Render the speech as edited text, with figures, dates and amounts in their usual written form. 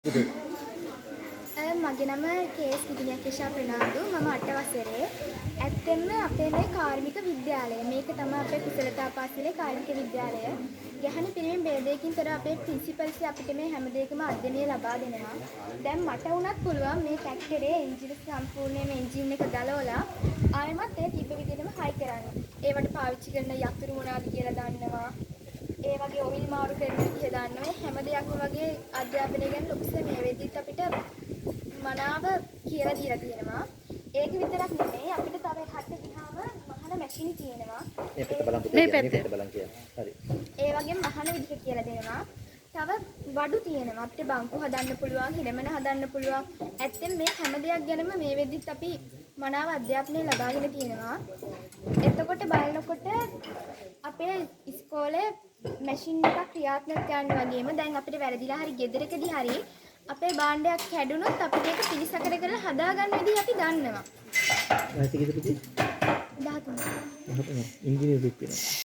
මගේ නම කේස් විද්‍යාකේෂා ප්‍රනාන්දු. මම 8 වසරේ. ඇත්තෙන්ම අපේ මේ කාර්මික විද්‍යාලය. මේක තමයි අපේ කුසලතා පාසලේ කාර්මික විද්‍යාලය. ගැහණු පිරිමින් ભેදයකින් තොර අපේ ප්‍රින්සිපල්ස් අපිට මේ හැම දෙයකම අධ්‍යයනය ලබා දෙනවා. දැන් මට වුණත් පුළුවන් මේ ට්‍රැක්ටරේ එන්ජින් සම්පූර්ණයෙන්ම එන්ජින් එක දලවලා ආයෙමත් ඒ තිබ්බ විදිහටම හයි කරන්න. ඒවට පාවිච්චි කරන යතුරු මොනවාද කියලා දන්නවා. ඒ වගේ ඔයිල් මාරු කරන විදිහ දන්නවා. හැම දෙයක්ම වගේ අධ්‍යාපනය ගැන ලොකුස මේ වෙද්දිත් අපිට මනාව කියලා දීලා තියෙනවා. ඒක විතරක් නෙමෙයි අපිට තව එහාට ගියාම මහන මැෂින් තියෙනවා. මේ පැත්ත බලන් පුතේ මේ පැත්ත බලන් කියන්න. හරි. ඒ වගේම මහන විදිහ කියලා දෙනවා. තව වඩු තියෙනවා. අපිට බංකු හදන්න පුළුවන්, හිරමන හදන්න පුළුවන්. ඇත්තෙන් මේ හැම දෙයක් ගැනම මේ වෙද්දිත් අපි මනාව අධ්‍යාපනය ලබාගෙන තියෙනවා. එතකොට බලනකොට අපේ ඉස්කෝලේ මැෂින් එකක් ක්‍රියාත්මක කරන්න වගේම දැන් අපිට වැරදිලා හරි ගෙදරකදී හරි අපේ භාණ්ඩයක් කැඩුනොත් අපිට ඒක පිළිසකර කරලා හදාගන්න විදිහ අපි දන්නවා. වයස කීයද පුතේ? 13. 13. ඉංජිනේරුවෙක් වෙනවා.